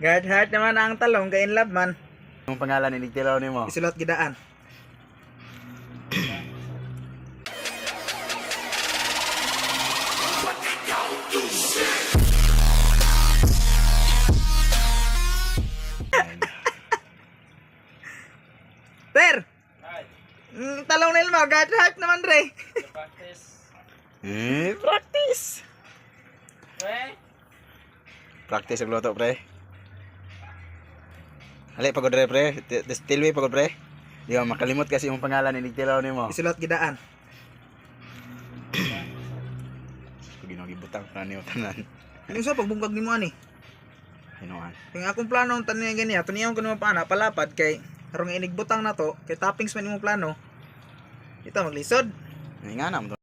God heart naman ang talong kay in love man. Ang pangalan ni Nigtilaw nimo. Isulot gidaan. Ter! Talong nil mo, God heart naman re. Practice. Practice ang luto, pre. Ali, pagod re, pre. Still way, pagod, pre. Di ba, makalimot kasi yung pangalan ni Nigtilaw nimo. Isulot gidaan. Ginagibutang na niyo tanan. Ano sa pagbungkag nimo ani? Hinuan. Kaya akong plano ang tanin gani, ato niya ko naman pana palapad kay harong inigbutang na to, kay toppings man imong plano. Ito maglisod. Nga na mo.